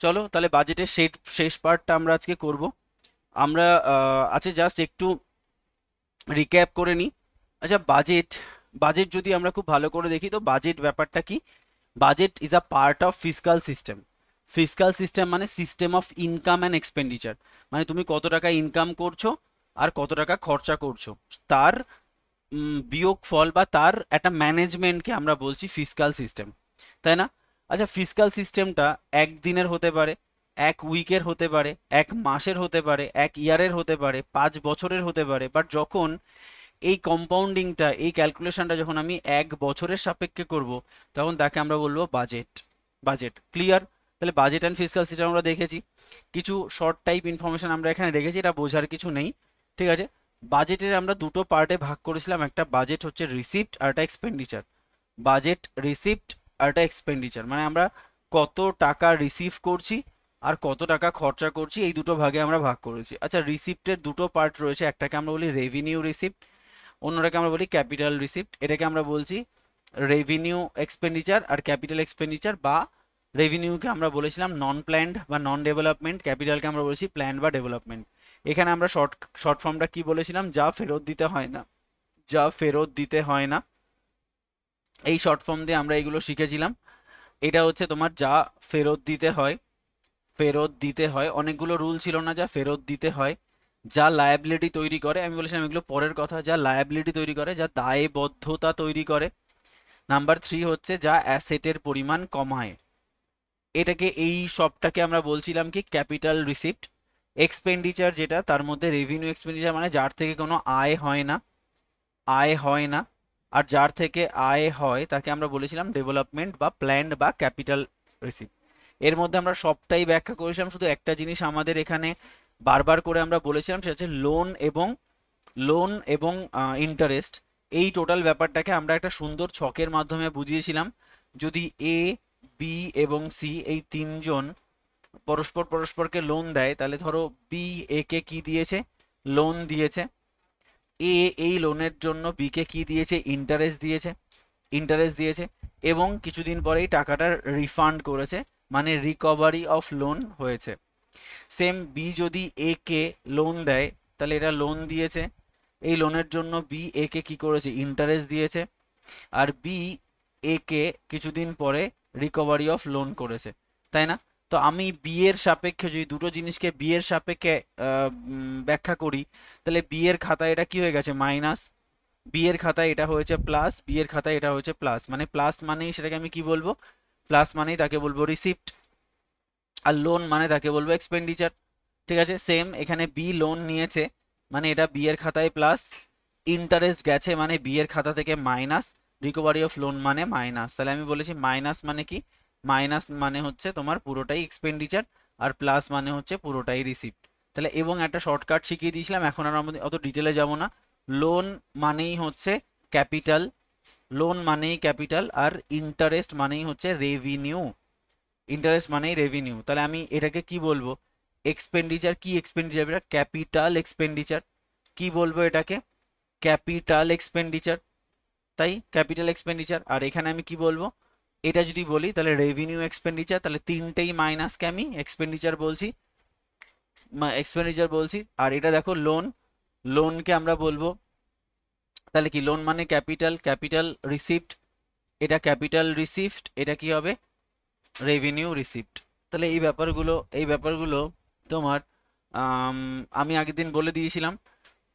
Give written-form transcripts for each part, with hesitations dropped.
চলো তাহলে বাজেটের শেষ পার্টটা আমরা আজকে করব। আমরা আচ্ছা জাস্ট একটু রিক্যাপ করে নিই। আচ্ছা বাজেট, বাজেট যদি আমরা খুব ভালো করে দেখি তো বাজেট ব্যাপারটা কি? Budget is a part of fiscal system. Fiscal system মানে system of income and expenditure, মানে তুমি কত টাকা ইনকাম করছো আর কত টাকা খরচা করছো, তার বিয়োগফল বা তার একটা ম্যানেজমেন্টকে আমরা বলছি ফিসকাল সিস্টেম, তাই না? আচ্ছা ফিসকাল সিস্টেমটা একদিনের হতে পারে, এক উইকের হতে পারে, এক মাসের হতে পারে, এক ইয়ারের হতে পারে, 5 বছরের হতে পারে, বাট যখন এই কম্পাউন্ডিংটা, এই ক্যালকুলেশনটা যখন আমি 1 বছরের সাপেক্ষে করব, তখন তাকে আমরা বলবো বাজেট। Budget clear? তাহলে বাজেট অ্যান্ড ফিসকাল সিস্টেম আমরা দেখেছি, কিছু শর্ট টাইপ ইনফরমেশন আমরা এখানে দেখেছি, এটা বোঝার কিছু নেই। ঠিক আছে, বাজেটের আমরা দুটো পার্টে ভাগ করেছিলাম, একটা বাজেট হচ্ছে রিসিপ্ট আর একটা এক্সপেন্ডিচার। বাজেট রিসিপ্ট আর একটা এক্সপেন্ডিচার, মানে আমরা কত টাকা রিসিভ করছি আর কত টাকা খরচা করছি, এই দুটো ভাগে আমরা ভাগ করেছি। আচ্ছা রিসিপ্টের দুটো পার্ট রয়েছে, একটাকে আমরা বলি রেভিনিউ রিসিপ্ট, অন্যটাকে আমরা বলি ক্যাপিটাল রিসিপ্ট। এটাকে আমরা বলছি রেভিনিউ এক্সপেন্ডিচার আর ক্যাপিটাল এক্সপেন্ডিচার, বা রেভিনিউকে আমরা বলেছিলাম নন প্ল্যান্ড বা নন ডেভেলপমেন্ট, ক্যাপিটালকে আমরা বলেছি প্ল্যান্ড বা ডেভেলপমেন্ট। এখানে আমরা শর্ট ফর্মটা কি বলেছিলাম? যা ফেরত দিতে হয় না, যা ফেরত দিতে হয় না, এই শর্ট ফর্ম দিয়ে আমরা এগুলো শিখেছিলাম। এটা হচ্ছে তোমার যা ফেরত দিতে হয়, ফেরত দিতে হয়, অনেকগুলো রুল ছিল না, যা ফেরত দিতে হয়, যা লায়াবিলিটি তৈরি করে, আমি বলেছিলাম এগুলো পরের কথা, যা লায়াবিলিটি তৈরি করে, যা দায়বদ্ধতা তৈরি করে। নাম্বার 3 হচ্ছে যা অ্যাসেটের পরিমাণ কমায়, এটাকে এই সবটাকে আমরা বলছিলাম কি ক্যাপিটাল রিসিপ্ট। এক্সপেন্ডিচার যেটা, তার মধ্যে রেভিনিউ এক্সপেন্ডিচার মানে যার থেকে কোনো আয় হয় না, আয় হয় না, আর যার থেকে আয় হয় তাকে আমরা বলেছিলাম ডেভেলপমেন্ট বা প্ল্যান্ড বা ক্যাপিটাল রিসিপ্ট। এর মধ্যে আমরা সবটাই ব্যাখ্যা করেছিলাম, শুধু একটা জিনিস আমাদের এখানে বারবার করে আমরা বলেছিলাম, সেটা হচ্ছে লোন এবং ইন্টারেস্ট। এই টোটাল ব্যাপারটাকে আমরা একটা সুন্দর ছকের মাধ্যমে বুঝিয়েছিলাম। যদি এ, বি এবং সি এই তিনজন পরস্পরকে লোন দেয়, তাহলে ধরো বি এ কে কি দিয়েছে? লোন দিয়েছে। এ এই লোনের জন্য বি কে কি দিয়েছে? ইন্টারেস্ট দিয়েছে, ইন্টারেস্ট দিয়েছে, এবং কিছুদিন পরেই টাকাটা রিফান্ড করেছে, মানে রিকভারি অফ লোন হয়েছে। সেম বি যদি এ কে লোন দেয়, তাহলে এটা লোন দিয়েছে, এই লোনের জন্য বি এ কে কি করেছে? ইন্টারেস্ট দিয়েছে, আর বি এ কে কিছুদিন পরে রিকভারি অফ লোন করেছে, তাই না? তো আমি বি এর সাপেক্ষে যদি দুটো জিনিসকে বি এর সাপেক্ষে ব্যাখ্যা করি, তাহলে বি এর খাতায় এটা কি হয়ে গেছে? মাইনাস। বি এর খাতায় এটা হয়েছে প্লাস, বি এর খাতায় এটা হয়েছে প্লাস, মানে প্লাস মানেই সেটাকে আমি কি বলবো? প্লাস মানেই তাকে বলবো রিসিপ্ট, আর লোন মানে তাকে বলবো এক্সপেন্ডিচার। ঠিক আছে, সেম এখানে বি লোন নিয়েছে, মানে এটা বি এর খাতায় প্লাস, ইন্টারেস্ট গেছে মানে বি এর খাতা থেকে মাইনাস, রিকভারি অফ লোন মানে মাইনাস। তাহলে আমি বলেছি মাইনাস মানে কি? মাইনাস মানে হচ্ছে তোমার পুরোটাই এক্সপেন্ডিচার, আর প্লাস মানে হচ্ছে পুরোটাই রিসিপ্ট। তাহলে এবং একটা শর্টকাট শিখিয়ে দিয়েছিলাম, এখন আর আমাদের অত ডিটেলে যাব না। লোন মানেই হচ্ছে ক্যাপিটাল, লোন মানেই ক্যাপিটাল, আর ইন্টারেস্ট মানেই হচ্ছে রেভিনিউ, ইন্টারেস্ট মানেই রেভিনিউ। তাহলে আমি এটাকে কি বলবো? এক্সপেন্ডিচার। কি এক্সপেন্ডিচার? এটা ক্যাপিটাল এক্সপেন্ডিচার। কি বলবো এটাকে? Capital expenditure. তাই ক্যাপিটাল এক্সপেন্ডিচার। আর এখানে আমি কি বলবো? এটা যদি বলি তাহলে রেভিনিউ এক্সপেন্ডিচার, তাহলে তিনটেই মাইনাসকে আমি এক্সপেন্ডিচার বলছি, এক্সপেন্ডিচার বলছি। আর এটা দেখো লোন, লোনকে আমরা বলবো, তাহলে কি লোন মানে ক্যাপিটাল, ক্যাপিটাল রিসিপ্ট, এটা ক্যাপিটাল রিসিপ্ট, এটা কি হবে? Revenue receipt. তাহলে এই ব্যাপারগুলো তোমার আম, আমি আগের দিন বলে দিয়েছিলাম।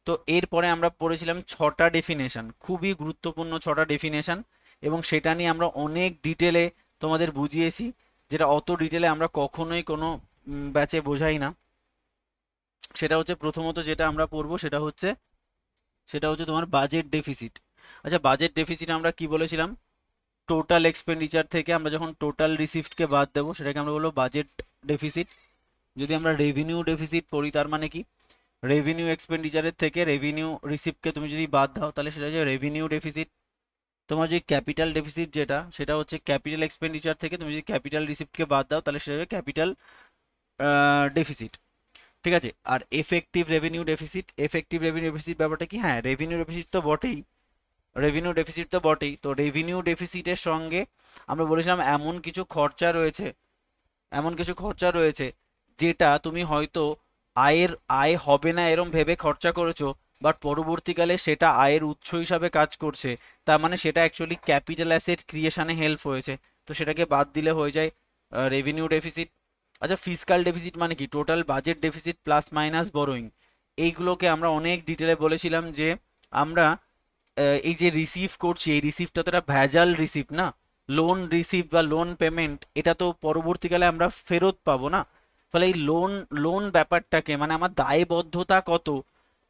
তো এরপরে আমরা পড়েছিলাম 6টা ডেফিনেশন, খুবই গুরুত্বপূর্ণ 6টা ডেফিনেশন, এবং সেটা নিয়ে আমরা অনেক ডিটেলে তোমাদের বুঝিয়েছি, যেটা অত ডিটেলে আমরা কখনোই কোনো ব্যাচে বোঝাই না। সেটা হচ্ছে প্রথমত যেটা আমরা পড়বো সেটা হচ্ছে তোমার বাজেট ডেফিসিট। আচ্ছা বাজেট ডেফিসিট আমরা কি বলেছিলাম? টোটাল এক্সপেন্ডিচার থেকে আমরা যখন টোটাল রিসিপ্টকে বাদ দেবো, সেটাকে আমরা বলবো বাজেট ডেফিসিট। যদি আমরা রেভিনিউ ডেফিসিট পড়ি, তার মানে কি? রেভিনিউ এক্সপেন্ডিচারের থেকে রেভিনিউ রিসিপ্টকে তুমি যদি বাদ দাও, তাহলে সেটা হচ্ছে রেভিনিউ ডেফিসিট। তোমার যে ক্যাপিটাল ডেফিসিট যেটা, সেটা হচ্ছে ক্যাপিটাল এক্সপেন্ডিচার থেকে তুমি যদি ক্যাপিটাল রিসিপ্টকে বাদ দাও, তাহলে সেটা হবে ক্যাপিটাল ডেফিসিট। ঠিক আছে, আর এফেক্টিভ রেভিনিউ ডেফিসিট ব্যাপারটা কি? হ্যাঁ রেভিনিউ ডেফিসিট তো বটেই, রেভিনিউ ডেফিসিট তো বটেই। তো রেভিনিউ ডেফিসিটের সঙ্গে আমরা বলেছিলাম এমন কিছু খরচা রয়েছে, এমন কিছু খরচা রয়েছে যেটা তুমি হয়তো আয় হবে না এরম ভেবে খরচা করেছো, বাট পরবর্তীকালে সেটা আয়ের উৎস হিসাবে কাজ করছে। তার মানে সেটা অ্যাকচুয়ালি ক্যাপিটাল অ্যাসেট ক্রিয়েশনে হেল্প হয়েছে, তো সেটাকে বাদ দিলে হয়ে যায় রেভিনিউ ডেফিসিট। আচ্ছা, ফিসকাল ডেফিসিট মানে কি? Total budget deficit plus minus borrowing. এইগুলোকে আমরা অনেক ডিটেলে বলেছিলাম যে আমরা এই যে রিসিভ করছি, এই রিসিভটা তো একটা ভ্যাজাল রিসিভ না। লোন রিসিভ বা লোন পেমেন্ট, এটা তো পরবর্তীকালে আমরা ফেরত পাবো না। ফলে এই লোন লোন ব্যাপারটাকে, মানে আমার দায়বদ্ধতা কত,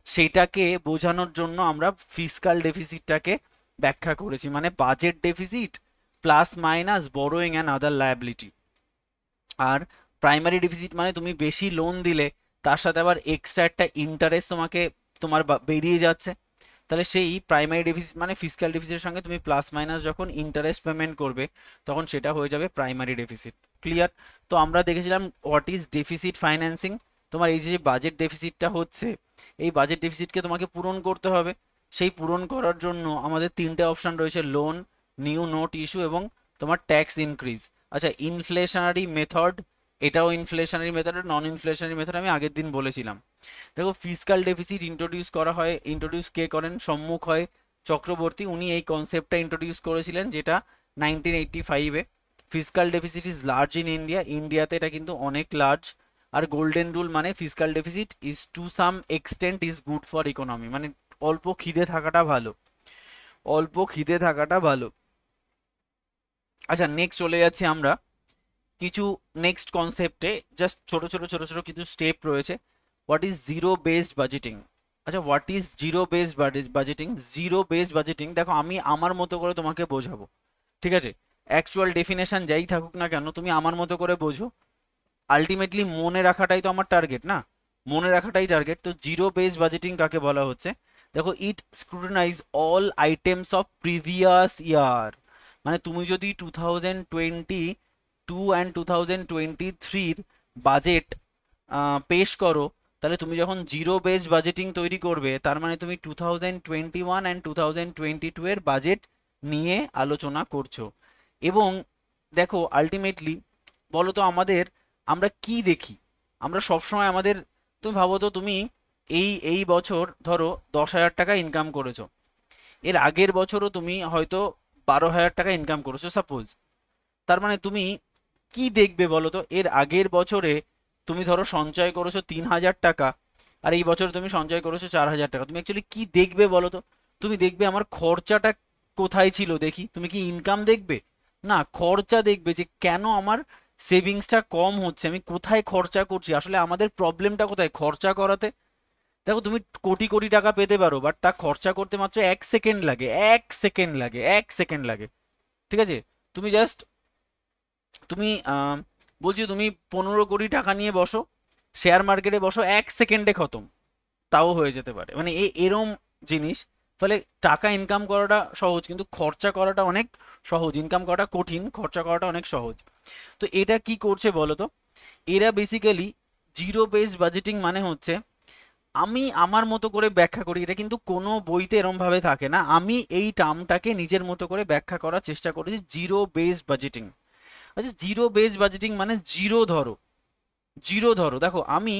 সেটাকে বোঝানোর জন্য আমরা ফিসকাল ডেফিসিটটাকে ব্যাখ্যা করেছি, মানে budget deficit plus minus borrowing and other liability. আর প্রাইমারি ডেফিসিট মানে তুমি বেশি লোন দিলে তার সাথে আবার এক্সট্রা একটা ইন্টারেস্ট তোমার বেরিয়ে যাচ্ছে, তাহলে সেই প্রাইমারি ডেফিসিট মানে ফিসক্যাল ডেফিসিটের সঙ্গে তুমি প্লাস মাইনাস যখন ইন্টারেস্ট পেমেন্ট করবে তখন সেটা হয়ে যাবে প্রাইমারি ডেফিসিট। ক্লিয়ার? তো আমরা দেখেছিলাম হোয়াট ইজ ডেফিসিট ফাইন্যান্সিং। তোমার এই যে বাজেট ডেফিসিটটা হচ্ছে, এই বাজেট ডেফিসিটকে তোমাকে পূরণ করতে হবে। সেই পূরণ করার জন্য আমাদের তিনটে অপশন রয়েছে: লোন, নিউ নোট ইস্যু এবং তোমার ট্যাক্স ইনক্রিজ। আচ্ছা, ইনফ্লেশনারি মেথড, এটাও ইনফ্লেশনারি মেথড, নন ইনফ্লেশনারি মেথড আমি আগের দিন বলেছিলাম। দেখো, ফিসকাল ডেফিসিট ইন্ট্রোডিউস করা হয়, ইন্ট্রোডিউস কে করেন? সম্মুখ হয় চক্রবর্তী, উনি এই কনসেপ্টটা ইন্ট্রোডিউস করেছিলেন, যেটা 1985-এ। Fiscal deficit is large in India, ইন্ডিয়াতে এটা কিন্তু অনেক লার্জ। আর গোল্ডেন রুল মানে fiscal deficit is to some extent is good for economy, মানে অল্প খিদে থাকাটা ভালো, অল্প খিদে থাকাটা ভালো। আচ্ছা, নেক্সট চলে যাচ্ছি আমরা কিছু নেক্সট কনসেপ্টে। জাস্ট ছোট ছোট ছোট ছোট কিছু স্টেপ রয়েছে। What is zero based budgeting? আচ্ছা, what is zero based budgeting? Zero based budgeting, দেখো আমি আমার মতো করে তোমাকে বোঝাবো, ঠিক আছে? অ্যাকচুয়াল ডেফিনেশন যাই থাকুক না কেন, তুমি আমার মতো করে বোঝো। আলটিমেটলি মনে রাখাটাই তো আমার টার্গেট না, মনে রাখাটাই টার্গেট। তো জিরো বেসড বাজেটিং কাকে বলা হচ্ছে? দেখো, it scrutinize all items of previous year. মানে তুমি যদি 2022 অ্যান্ড 2023-র বাজেট পেশ করো, তাহলে তুমি যখন জিরো বেসড বাজেটিং তৈরি করবে, তার মানে তুমি 2021 অ্যান্ড 2022 এর বাজেট নিয়ে আলোচনা করছো। এবং দেখো, আলটিমেটলি বলো তো আমরা কি দেখি? আমরা সবসময় তুমি ভাবো তো, তুমি এই বছর ধরো 10,000 টাকা ইনকাম করেছো, এর আগের বছরও তুমি হয়তো 12,000 টাকা ইনকাম করেছো সাপোজ। তার মানে তুমি কি দেখবে বলো তো? এর আগের বছরে তুমি ধরো সঞ্চয় করেছো 3,000 টাকা, আর এই বছর তুমি সঞ্চয় করেছো 4,000 টাকা। তুমি অ্যাকচুয়ালি কি দেখবে বলো তো? তুমি দেখবে আমার খরচাটা কোথায় ছিল দেখি। তুমি কি ইনকাম দেখবে? না, খরচা দেখবে, যে কেন আমার সেভিংসটা কম হচ্ছে, আমি কোথায় খরচা করছি, আসলে আমাদের প্রবলেমটা কোথায় খরচা করাতে। দেখো, তুমি কোটি কোটি টাকা পেতে পারো, বাট তা খরচা করতে মাত্র 1 সেকেন্ড লাগে, 1 সেকেন্ড লাগে, 1 সেকেন্ড লাগে। ঠিক আছে? তুমি জাস্ট তুমি বলছি তুমি 15 কোটি টাকা নিয়ে বসো, শেয়ার মার্কেটে বসো, 1 সেকেন্ডে খতম, তাও হয়ে যেতে পারে। মানে এরম জিনিস। ফলে টাকা ইনকাম করাটা সহজ, কিন্তু খরচা করাটা অনেক সহজ। ইনকাম করাটা কঠিন, খরচা করাটা অনেক সহজ। তো এটা কি করছে বলো তো? এরা বেসিক্যালি জিরো বেসড বাজেটিং মানে হচ্ছে, আমি আমার মতো করে ব্যাখ্যা করি, এটা কিন্তু কোনো বইতে এরম ভাবে থাকে না, আমি এই টার্মটাকে নিজের মতো করে ব্যাখ্যা করার চেষ্টা করেছি, জিরো বেসড বাজেটিং। আচ্ছা, জিরো বেসড বাজেটিং মানে জিরো ধরো, জিরো ধরো। দেখো, আমি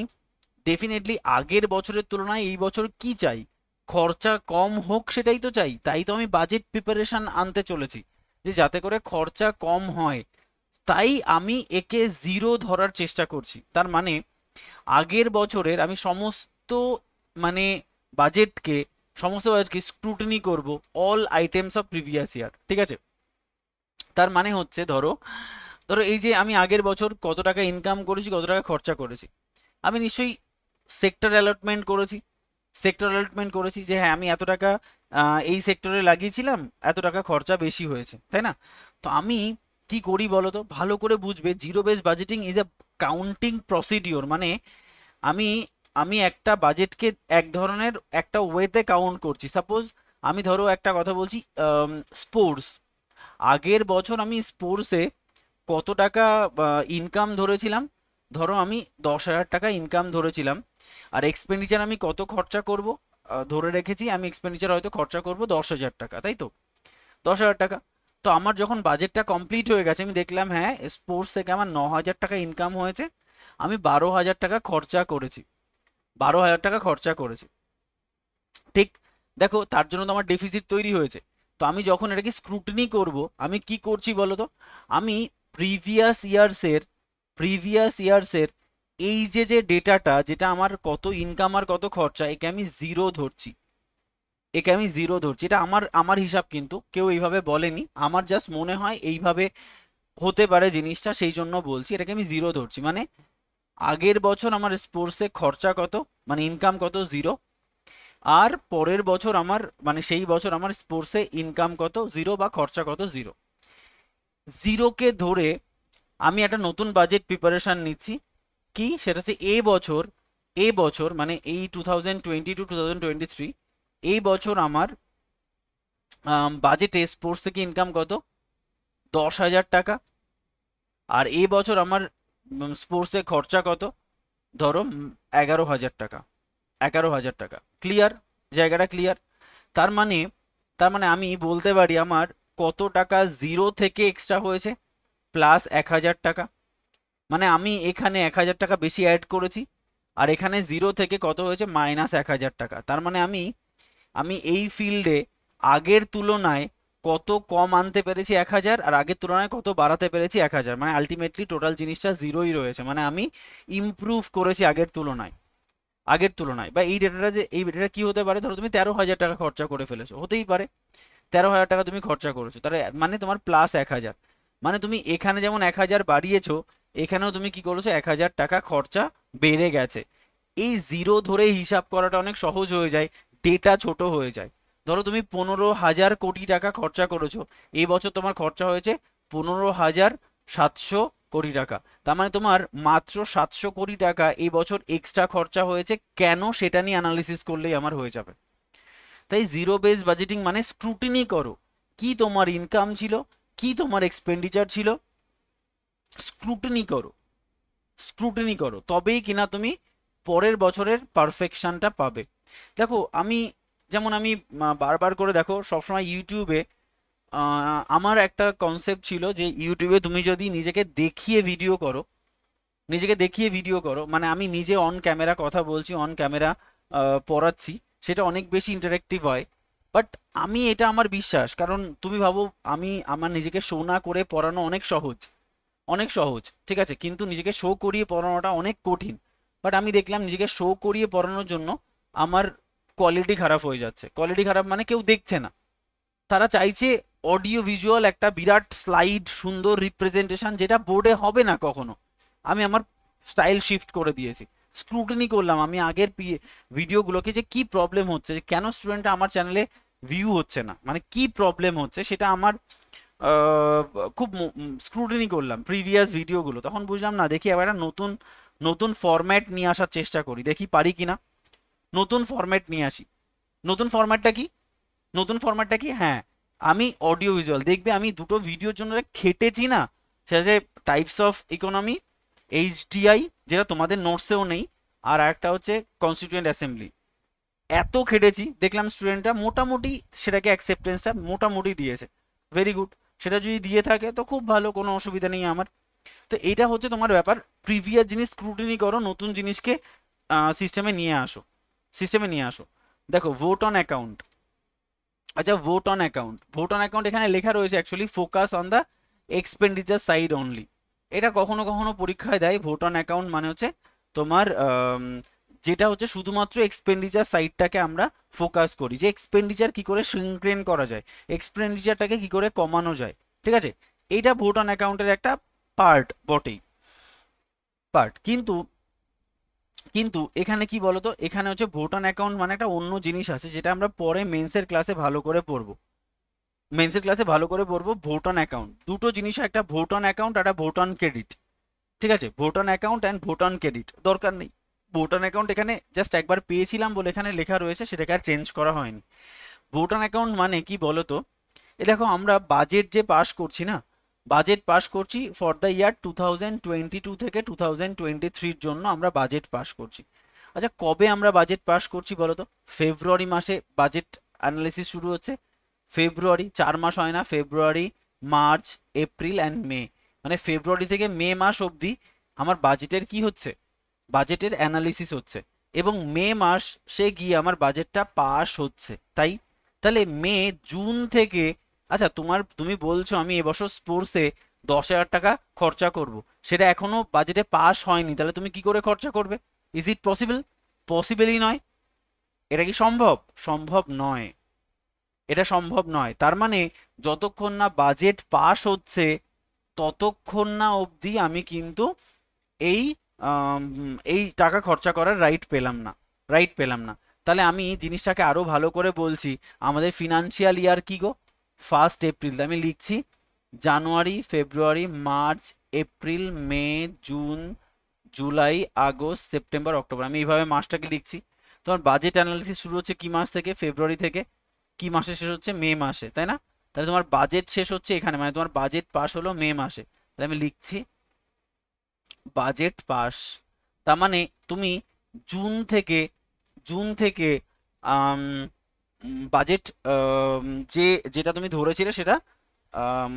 ডেফিনেটলি আগের বছরের তুলনায় এই বছর কি চাই? খরচা কম হোক, সেটাই তো চাই। তাই তো আমি বাজেট প্রিপারেশন আনতে চলেছি, যে যাতে করে খরচা কম হয়। তাই আমি একে জিরো ধরার চেষ্টা করছি। তার মানে আগের বছরের আমি সমস্ত, মানে বাজেটকে সমস্ত বাজেটকে স্ক্রুটিনি করব, অল আইটেমস অফ প্রিভিয়াস ইয়ার। ঠিক আছে? তার মানে হচ্ছে, ধরো ধরো এই যে আমি আগের বছর কত টাকা ইনকাম করেছি, কত টাকা খরচা করেছি, আমি নিশ্চয়ই সেক্টর অ্যালটমেন্ট করেছি। সেক্টর অ্যালটমেন্ট করেছি যে হ্যাঁ, আমি এত টাকা এই সেক্টরে লাগিয়েছিলাম, এত টাকা খরচা বেশি হয়েছে, তাই না? তো আমি কি করি বলো তো? ভালো করে বুঝবে, zero base budgeting is a counting procedure. মানে আমি আমি একটা বাজেটকে এক ধরনের একটা ওয়েতে কাউন্ট করছি। সাপোজ আমি ধরো একটা কথা বলছি, স্পোর্টস, আগের বছর আমি স্পোর্টসে কত টাকা ইনকাম ধরেছিলাম? ধরো আমি 10,000 টাকা ইনকাম ধরেছিলাম, আর এক্সপেন্ডিচার আমি কত খরচা করব? ধরে রেখেছি আমি এক্সপেন্ডিচার হয়তো খরচা করব 10,000 টাকা, তাই তো? 10,000 টাকা। তো আমার যখন বাজেটটা কমপ্লিট হয়ে গেছে, আমি দেখলাম হ্যাঁ স্পোর্টস থেকে আমার 9,000 টাকা ইনকাম হয়েছে, আমি 12,000 টাকা খরচা করেছি, 12,000 টাকা খরচা করেছি, ঠিক। দেখো তার জন্য তো আমার ডেফিসিট তৈরি হয়েছে। তো আমি যখন এটাকে স্ক্রুটিনি করব, আমি কি করছি বলো তো, আমি প্রিভিয়াস ইয়ার্সের প্রিভিয়াস ইয়ার্সের এই যে ডেটাটা, যেটা আমার কত ইনকাম আর কত খরচা, একে আমি জিরো ধরছি, একে আমি জিরো ধরছি। এটা আমার আমার হিসাব, কিন্তু কেউ এইভাবে বলেনি, আমার জাস্ট মনে হয় এইভাবে হতে পারে জিনিসটা, সেই জন্য বলছি এটাকে আমি জিরো ধরছি। মানে আগের বছর আমার স্পোর্টসে খরচা কত, মানে ইনকাম কত, জিরো। আর পরের বছর আমার, মানে সেই বছর আমার স্পোর্টসে ইনকাম কত, জিরো, বা খরচা কত, জিরো। জিরোকে ধরে আমি একটা নতুন বাজেট প্রিপারেশন নিচ্ছি। কি সেটা হচ্ছে, এ বছর মানে এই 2022-2023 এই বছর আমার বাজেটে স্পোর্টস থেকে ইনকাম কত, 10,000 টাকা। আর এই বছর আমার স্পোর্টসে খরচা কত, ধরো 11,000 টাকা, 11,000 টাকা। ক্লিয়ার? জায়গাটা ক্লিয়ার? তার মানে তার মানে আমি বলতে পারি আমার কত টাকা জিরো থেকে এক্সট্রা হয়েছে, +1,000 টাকা। মানে আমি এখানে 1,000 টাকা বেশি অ্যাড করেছি, আর এখানে জিরো থেকে কত হয়েছে, -1,000 টাকা। তার মানে আমি আমি এই ফিল্ডে আগের তুলনায় কত কম আনতে পেরেছি 1,000, আর আগের তুলনায় কত বাড়াতে পেরেছি 1,000, মানে আলটিমেটলি টোটাল জিনিসটা জিরোই রয়েছে। মানে আমি ইমপ্রুভ করেছি আগের তুলনায়। বা এই ডেটাটা কি হতে পারে, ধরো তুমি 13,000 টাকা খরচা করে ফেলেছো, হতেই পারে 13,000 টাকা তুমি খরচা করেছো, তাহলে মানে তোমার +1,000, মানে তুমি এখানে যেমন 1,000 বাড়িয়েছো, এখানেও তুমি কি করেছো, 1,000 টাকা খরচা বেড়ে গেছে। এই জিরো ধরে হিসাব করাটা অনেক সহজ হয়ে যায়, ডেটা ছোট হয়ে যায়। ধরো তুমি 15,000 কোটি টাকা খরচা করেছো, এই বছর তোমার খরচা হয়েছে 15,700 কোটি টাকা। তার মানে তোমার মাত্র 700 কোটি টাকা এই বছর এক্সট্রা খরচা হয়েছে, কেন সেটা নিয়ে অ্যানালিসিস করলেই আমার হয়ে যাবে। তাই জিরো বেস বাজেটিং মানে স্ক্রুটিনি করো, কি তোমার ইনকাম ছিল, কি তোমার এক্সপেন্ডিচার ছিল, স্ক্রুটিনি করো, স্ক্রুটিনি করো, তবেই কিনা তুমি পরের বছরের পারফেকশনটা পাবে। দেখো আমি বারবার করে, দেখো সবসময় ইউটিউবে আমার একটা কনসেপ্ট ছিল যে ইউটিউবে তুমি যদি নিজেকে দেখিয়ে ভিডিও করো, মানে আমি নিজে অন ক্যামেরা কথা বলছি, অন ক্যামেরা পড়াচ্ছি, সেটা অনেক বেশি ইন্টারেক্টিভ হয়। বাট এটা আমার বিশ্বাস, কারণ তুমি ভাবো, আমার নিজেকে শো না করে পড়ানো অনেক সহজ, অনেক সহজ, ঠিক আছে, কিন্তু নিজেকে শো করিয়ে পড়ানোটা অনেক কঠিন। বাট আমি দেখলাম নিজেকে শো করিয়ে পড়ানোর জন্য আমার কোয়ালিটি খারাপ হয়ে যাচ্ছে। কোয়ালিটি খারাপ মানে কেউ দেখছে না, তারা চাইছে অডিও ভিজুয়াল একটা বিরাট স্লাইড, সুন্দর রিপ্রেজেন্টেশন, যেটা বোর্ডে হবে না কখনো। আমি আমার স্টাইল শিফট করে দিয়েছি, স্ক্রুটিনি করলাম আমি আগের ভিডিওগুলোকে, যে কি প্রবলেম হচ্ছে, যে কেন স্টুডেন্টরা আমার চ্যানেলে ভিউ হচ্ছে না, মানে কি প্রবলেম হচ্ছে, সেটা আমার খুব স্ক্রুটিনি করলাম প্রিভিয়াস ভিডিওগুলো। তখন বুঝলাম না, দেখি এবার একটা নতুন নতুন ফরম্যাট নিয়ে আসার চেষ্টা করি, দেখি পারি কিনা নতুন ফরম্যাট নিয়ে আসি। নতুন ফরম্যাটটা কি? হ্যাঁ, আমি অডিও ভিজুয়াল, দেখবে আমি দুটো ভিডিওর জন্য যে খেটেছি না, সেটা যে টাইপস অফ ইকোনমি, HDI, যেটা তোমাদের নোটসেও নেই, আর একটা হচ্ছে কনস্টিটিউয়েন্ট অ্যাসেম্বলি। এত খেটেছি, দেখলাম স্টুডেন্টরা মোটামুটি সেটাকে অ্যাকসেপ্টেন্সটা মোটামুটি দিয়েছে, ভেরি গুড। সেটা যদি দিয়ে থাকে তো খুব ভালো, কোনো অসুবিধা নেই আমার। তো এটা হচ্ছে তোমার ব্যাপার, প্রিভিয়াস জিনিস স্ক্রুটিনি করো, নতুন জিনিসকে সিস্টেমে নিয়ে আসো। দেখো ভোট অন অ্যাকাউন্ট, আচ্ছা ভোট অন অ্যাকাউন্ট এখানে লেখা রয়েছে actually focus on the expenditure side only. এটা কখনো কখনো পরীক্ষায় দেয়, ভোট অন অ্যাকাউন্ট মানে হচ্ছে তোমার যেটা হচ্ছে শুধুমাত্র এক্সপেন্ডিচার সাইডটাকে আমরা ফোকাস করি, যে এক্সপেন্ডিচার কি করে শ্রিঙ্করেন করা যায়, এক্সপেন্ডিচারটাকে কি করে কমানো যায়, ঠিক আছে। এইটা ভোট অন অ্যাকাউন্টের একটা পার্ট বটেই, কিন্তু কিন্তু এখানে কি বলতো, এখানে হচ্ছে ভোট অন অ্যাকাউন্ট মানে একটা অন্য জিনিস আছে, যেটা আমরা পরে মেন্সের ক্লাসে ভালো করে পড়বো। ভোট অন অ্যাকাউন্ট দুটো জিনিস, একটা ভোট অন অ্যাকাউন্ট, একটা ভোট অন ক্রেডিট, ঠিক আছে। Vote on account and vote on credit দরকার নেই। ভোট অন অ্যাকাউন্ট এখানে জাস্ট একবার পেয়েছিলাম বলে এখানে লেখা রয়েছে, সেটাকে আর চেঞ্জ করা হয়নি। ভোট অন অ্যাকাউন্ট মানে কি বলতো, দেখো আমরা বাজেট যে পাস করছি না, বাজেট পাস করছি ফর দ্য ইয়ার 2022 থেকে 2023-র জন্য আমরা বাজেট পাস করছি। আচ্ছা কবে আমরা বাজেট পাস করছি বলো তো? ফেব্রুয়ারি মাসে বাজেট অ্যানালিসিস শুরু হচ্ছে। ফেব্রুয়ারি, 4 মাস হয় না, ফেব্রুয়ারি, মার্চ, এপ্রিল অ্যান্ড মে, মানে ফেব্রুয়ারি থেকে মে মাস অবধি আমার বাজেটের কি হচ্ছে, বাজেটের অ্যানালিসিস হচ্ছে, এবং মে মাসে গিয়ে আমার বাজেটটা পাস হচ্ছে, তাই? তাহলে মে, জুন থেকে, আচ্ছা তুমি বলছো আমি এবছর স্পোর্টসে 10,000 টাকা খরচা করব, সেটা এখনো বাজেটে পাস হয়নি, তাহলে তুমি কি করে খরচা করবে? Is it possible? পসিবলই নয়। এটা কি সম্ভব? সম্ভব নয়, এটা সম্ভব নয়। তার মানে যতক্ষণ না বাজেট পাস হচ্ছে ততক্ষণ না অবধি আমি কিন্তু এই এই টাকা খরচা করার রাইট পেলাম না, রাইট পেলাম না। তাহলে আমি জিনিসটাকে আরো ভালো করে বলছি, আমাদের ফিনান্সিয়াল ইয়ার কি গো? 1 এপ্রিল। আমি লিখছি January, February, March, April, May, June, July, August, September, October. আমি এইভাবে মাসটাকে লিখছি। তোমার বাজেট অ্যানালিসিস শুরু হচ্ছে কি মাস থেকে? ফেব্রুয়ারি থেকে। কি মাসে শেষ হচ্ছে? মে মাসে, তাই না? তাহলে তোমার বাজেট শেষ হচ্ছে এখানে, মানে তোমার বাজেট পাস হলো মে মাসে। তাহলে আমি লিখছি বাজেট পাস। তার মানে তুমি জুন থেকে, জুন থেকে বাজেট যে যেটা তুমি ধরেছিলে সেটা আম,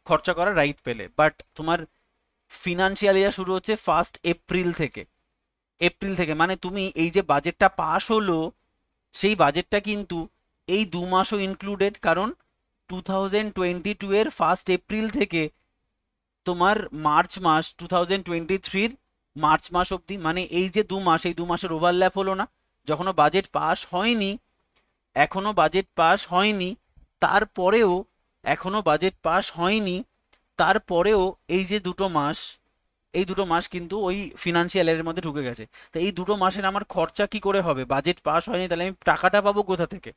খরচা করার রাইট পেলে। বাট তোমার ফিনান্সিয়াল ইয়ার শুরু হচ্ছে 1 এপ্রিল থেকে। এপ্রিল থেকে মানে তুমি এই যে বাজেটটা পাস হলো, সেই বাজেটটা কিন্তু এই 2 মাসও ইনক্লুডেড, কারণ 2022 এর 1 এপ্রিল থেকে তোমার মার্চ মাস 2023 মার্চ মাস অবধি, মানে এই যে 2 মাস, এই 2 মাসের ওভারল্যাপ হলো না? যখনও বাজেট পাস হয়নি, এখনো বাজেট পাস হয়নি, তারপরেও, এখনো বাজেট পাস হয়নি, তারপরেও এই যে 2 মাস, এই 2 মাস কিন্তু ওই ফিনান্সিয়াল ইয়ারের মধ্যে ঢুকে গেছে। তো এই 2 মাসের আমার খরচা কি করে হবে? বাজেট পাস হয়নি, তাহলে আমি টাকাটা পাবো কোথা থেকে?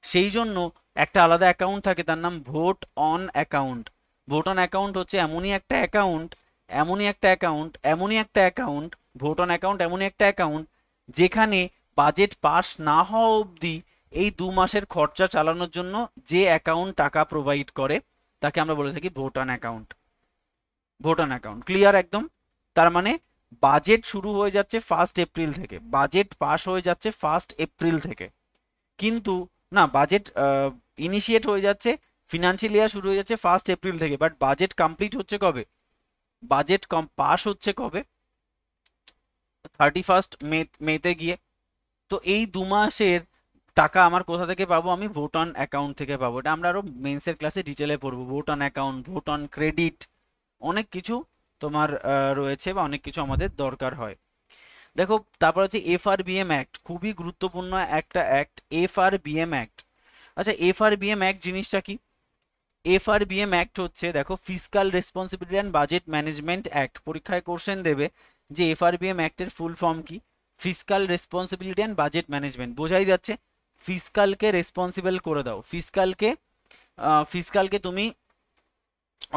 সেই জন্য একটা আলাদা অ্যাকাউন্ট থাকে, তার নাম vote on account. Vote on account হচ্ছে এমনই একটা অ্যাকাউন্ট, এমনই একটা অ্যাকাউন্ট, এমনই একটা অ্যাকাউন্ট, ভোট অন অ্যাকাউন্ট এমনই একটা অ্যাকাউন্ট যেখানে বাজেট পাস না হওয়া অবধি এই 2 মাসের খরচা চালানোর জন্য যে অ্যাকাউন্ট টাকা প্রোভাইড করে তাকে আমরা বলে থাকি vote on account. Vote on account clear একদম? তার মানে বাজেট শুরু হয়ে যাচ্ছে 1 এপ্রিল থেকে, বাজেট পাস হয়ে যাচ্ছে 1 এপ্রিল থেকে, কিন্তু না, বাজেট ইনিশিয়েট হয়ে যাচ্ছে, ফিনান্সিয়াল ইয়ার শুরু হয়ে যাচ্ছে 1 এপ্রিল থেকে, বাট বাজেট কমপ্লিট হচ্ছে কবে? বাজেট পাস হচ্ছে কবে? 31 মেতে গিয়ে। তো এই 2 মাসের টাকা আমার কোথা থেকে পাবো? আমি ভোট অন অ্যাকাউন্ট থেকে পাবো। এটা আমরা আরো মেন্সের ক্লাসে ডিটেলে পড়বো, vote on account, vote on credit, অনেক কিছু তোমার রয়েছে, বা অনেক কিছু আমাদের দরকার হয়। দেখো তারপর হচ্ছে এফআরবিএম অ্যাক্ট, খুবই গুরুত্বপূর্ণ একটা অ্যাক্ট, এফআরবিএম অ্যাক্ট। আচ্ছা এফআরবিএম অ্যাক্ট জিনিসটা কি? এফআরবিএম অ্যাক্ট হচ্ছে, দেখো, fiscal responsibility and budget management act. পরীক্ষায় কোশ্চেন দেবে যে এফআরবিএম অ্যাক্টের ফুল ফর্ম কি? Fiscal responsibility and budget management. বোঝাই যাচ্ছে ফিসকালকে রেসপন্সিবল করে দাও, ফিসকালকে ফিসকালকে তুমি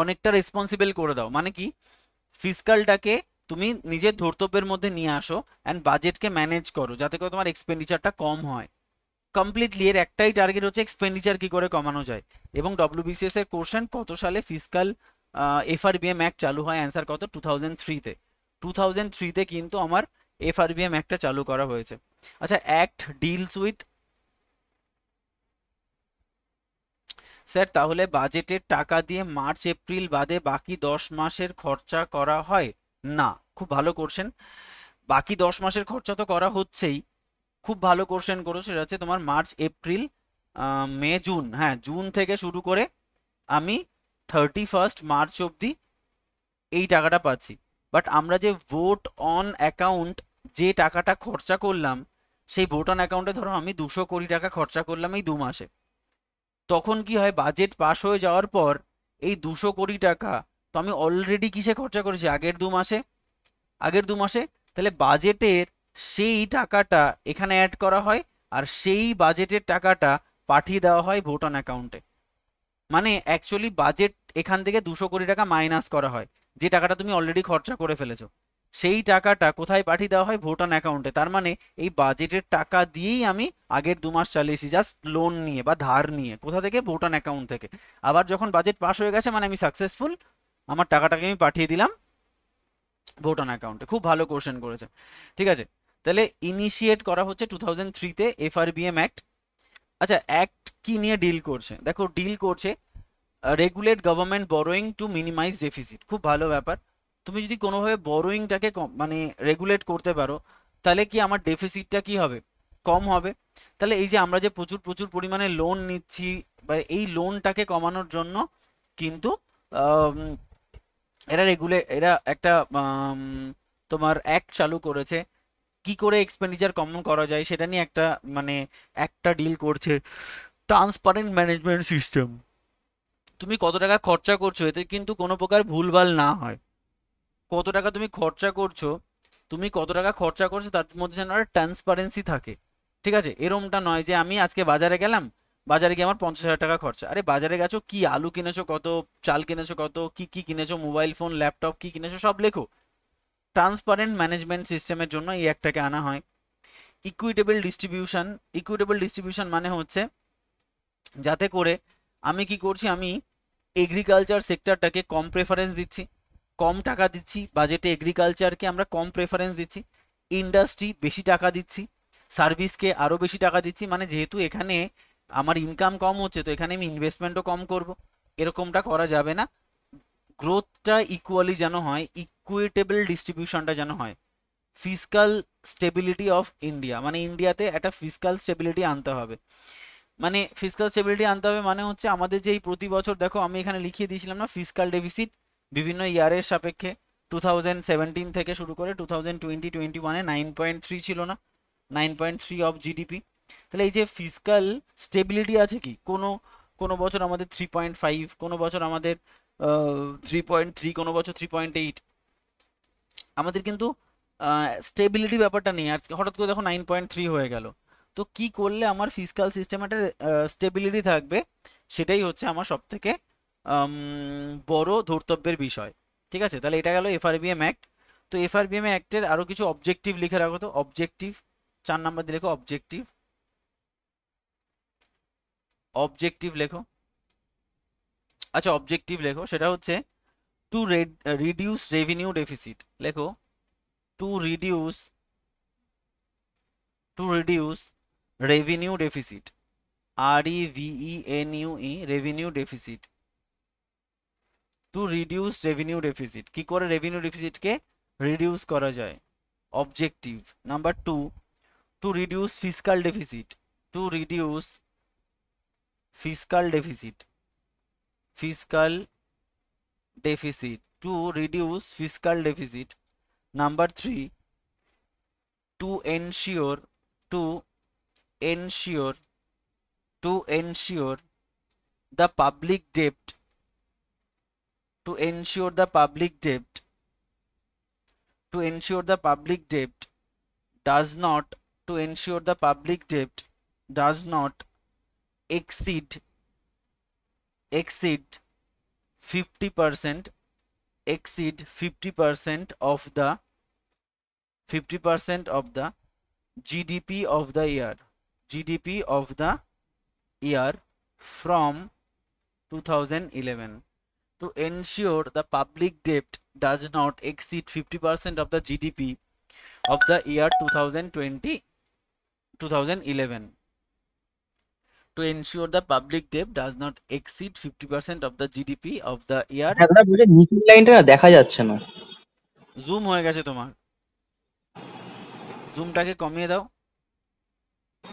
অনেকটা রেসপন্সিবল করে দাও, মানে কি? ফিসকালটাকে তুমি নিজের ধর্তব্যের মধ্যে নিয়ে আসো অ্যান্ড বাজেটকে ম্যানেজ করো যাতে করে তোমার এক্সপেন্ডিচারটা কম হয়। কমপ্লিটলি এর একটাই টার্গেট হচ্ছে এক্সপেন্ডিচার কি করে কমানো যায়। এবং ডব্লিউবিসিএস এর কোশ্চেন, কত সালে ফিসকাল এফআরবিএম অ্যাক্ট চালু হয়? অ্যান্সার কত? 2003-তে। 2003-তে কিন্তু আমার এফআরবিএম অ্যাক্টটা চালু করা হয়েছে। আচ্ছা অ্যাক্ট ডিলস উইথ, স্যার তাহলে বাজেটের টাকা দিয়ে মার্চ এপ্রিল বাদে বাকি 10 মাসের খরচা করা হয় না? খুব ভালো কোশ্চেন। বাকি 10 মাসের খরচা তো করা হচ্ছেই। খুব ভালো কোশ্চেন করো, সেটা হচ্ছে তোমার মার্চ, এপ্রিল, মে, জুন। হ্যাঁ, জুন থেকে শুরু করে আমি 31 মার্চ অবধি এই টাকাটা পাচ্ছি। বাট আমরা যে ভোট অন অ্যাকাউন্ট, যে টাকাটা খরচা করলাম, সেই ভোট অন অ্যাকাউন্টে ধরো আমি 200 কোটি টাকা খরচা করলাম এই 2 মাসে, তখন কি হয়? বাজেট পাস হয়ে যাওয়ার পর এই 200 কোটি টাকা তো আমি অলরেডি কিসে খরচা করেছি? আগের 2 মাসে। আগের 2 মাসে। তাহলে বাজেটের সেই টাকাটা এখানে অ্যাড করা হয়, আর সেই বাজেটের টাকাটা পাঠিয়ে দেওয়া হয় ভোট অন অ্যাকাউন্টে। মানে অ্যাকচুয়ালি বাজেট এখান থেকে 200 কোটি টাকা মাইনাস করা হয়, যে টাকাটা তুমি অলরেডি খরচা করে ফেলেছো, সেই টাকাটা কোথায় পাঠিয়ে দেওয়া হয়? ভোট অন অ্যাকাউন্টে। তার মানে এই বাজেটের টাকা দিয়েই আমি আগের 2 মাস চালিয়েছি, জাস্ট লোন নিয়ে বা ধার নিয়ে। কোথা থেকে? ভোট অন অ্যাকাউন্ট থেকে। আবার যখন বাজেট পাস হয়ে গেছে মানে আমি সাকসেসফুল, আমার টাকাটাকে আমি পাঠিয়ে দিলাম ভোট অন অ্যাকাউন্টে। খুব ভালো কোশ্চেন করেছে, ঠিক আছে? তাহলে ইনিশিয়েট করা হচ্ছে 2003-তে এফআরবিএম অ্যাক্ট। আচ্ছা অ্যাক্ট কি নিয়ে ডিল করছে? দেখো ডিল করছে regulate government borrowing to minimise deficit, খুব ভালো ব্যাপার। তুমি যদি কোনোভাবে বরোয়িংটাকে মানে রেগুলেট করতে পারো, তাহলে কি আমার ডেফিসিটটা কি হবে, কম হবে। তাহলে এই যে আমরা যে প্রচুর প্রচুর পরিমাণে লোন নিচ্ছি, বা এই লোনটাকে কমানোর জন্য কিন্তু আম, এরা একটা তোমার অ্যাক্ট চালু করেছে, কি করে এক্সপেন্ডিচার কম করা যায় সেটা নিয়ে একটা মানে একটা ডিল করছে, ট্রান্সপারেন্ট ম্যানেজমেন্ট সিস্টেম। তুমি কত টাকা খরচা করছো এতে কিন্তু কোনো প্রকার ভুলভাল না হয়। কত টাকা তুমি খরচা করছো, তার মধ্যে যেন একটা ট্রান্সপারেন্সি থাকে। ঠিক আছে, এরমটা নয় যে আমি আজকে বাজারে গেলাম, বাজারে গিয়ে আমার 50,000 টাকা খরচা। আরে বাজারে গেছো, কি আলু কিনেছো কত, চাল কিনেছো কত, কি কি কিনেছো, মোবাইল ফোন ল্যাপটপ কি কিনেছো সব লেখো। ট্রান্সপারেন্ট ম্যানেজমেন্ট সিস্টেমের জন্য এই একটাকে আনা হয়। ইকুইটেবল ডিস্ট্রিবিউশন, ইকুইটেবল ডিস্ট্রিবিউশন মানে হচ্ছে যাতে করে আমি কি করছি, আমি এগ্রিকালচার সেক্টরটাকে কম প্রেফারেন্স দিচ্ছি, কম টাকা দিচ্ছি বাজেটে, এগ্রিকালচারকে আমরা কম প্রেফারেন্স দিচ্ছি, ইন্ডাস্ট্রি বেশি টাকা দিচ্ছি, সার্ভিসকে আরও বেশি টাকা দিচ্ছি। মানে যেহেতু এখানে আমার ইনকাম কম হচ্ছে, তো এখানে আমি ইনভেস্টমেন্টও কম করব, এরকমটা করা যাবে না। গ্রোথটা ইকুয়ালি যেন হয়, ইকুইটেবল ডিস্ট্রিবিউশনটা যেন হয়। ফিসকাল স্টেবিলিটি অফ ইন্ডিয়া, মানে ইন্ডিয়াতে একটা ফিসকাল স্টেবিলিটি আনতে হবে। মানে ফিসকাল স্টেবিলিটি আনতে হবে মানে হচ্ছে আমাদের যে এই প্রতি বছর, দেখো আমি এখানে লিখিয়ে দিয়েছিলাম না, ফিসকাল ডেফিসিট বিভিন্ন ইয়ারের সাপেক্ষে 2017 থেকে শুরু করে 2020-21-এ 9.3 ছিল না, 9.3 অফ জিডিপি। তাহলে এই যে ফিসকাল স্টেবিলিটি আছে কি, কোনো কোনো বছর আমাদের 3.5, কোনো বছর আমাদের 3.3, কোনো বছর 3.8, আমাদের কিন্তু স্টেবিলিটি ব্যাপারটা নেই। আর হঠাৎ করে দেখো 9.3 হয়ে গেল, তো কি করলে আমার ফিসকাল সিস্টেম একটা স্টেবিলিটি থাকবে, সেটাই হচ্ছে আমার সব থেকে বড় ধর্তব্যের বিষয়। ঠিক আছে, তাহলে এটা গেল এফআরবিএম অ্যাক্ট। তো এফআরবিএম অ্যাক্টের আরো কিছু অবজেক্টিভ লিখে রাখো তো, অবজেক্টিভ 4 নাম্বার দিয়ে লেখো, অবজেক্টিভ, অবজেক্টিভ লেখো। আচ্ছা অবজেক্টিভ লেখো, সেটা হচ্ছে টু রিডিউস রেভিনিউ ডেফিসিট, লেখো to reduce, revenue deficit, REVENUE, revenue deficit, to reduce revenue deficit, কি করে রেভিনিউ ডেফিসিটকে রিডিউস করা যায়, objective. Number 2, to reduce fiscal deficit, to reduce fiscal deficit, fiscal deficit, to reduce fiscal deficit. Number 3, to ensure, to ensure, to ensure the public debt, to ensure the public debt, to ensure the public debt does not, to ensure the public debt does not exceed 50%, exceed 50% of the 50% of the GDP of the year, GDP of the year from 2011. To ensure the public debt does not exceed 50% of the GDP of the year 2011. To ensure the public debt does not exceed 50% of the GDP of the year. দাদা বলছি নিচের লাইনটা না দেখা যাচ্ছে না। Zoom হয়ে গেছে তোমার, জুমটাকে কমিয়ে দাও।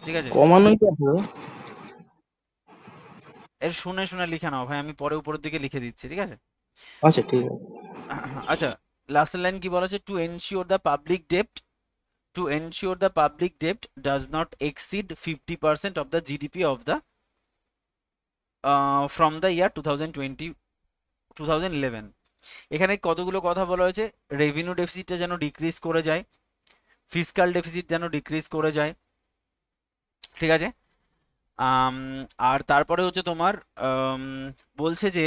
ঠিক আছে, কমানোই তো আছে। এর শুনে শুনে লিখে নাও ভাই, আমি পরে উপরের দিকে লিখে দিচ্ছি, ঠিক আছে। আচ্ছা ঠিক আছে। আচ্ছা, লাস্টের লাইন কি বলা আছে, টু এনশিওর দ্য পাবলিক ডেপ্ট, to ensure the public debt does not exceed 50% of the GDP of the from the year 2020 2011। এখানে কতগুলো কথা বলা হয়েছে, রেভিনিউ ডেফিসিটটা যেন ডিক্রিজ করে যায়, ফিসকাল ডেফিসিট যেন ডিক্রিজ করে যায়, ঠিক আছে। আর তারপরে হচ্ছে তোমার বলছে যে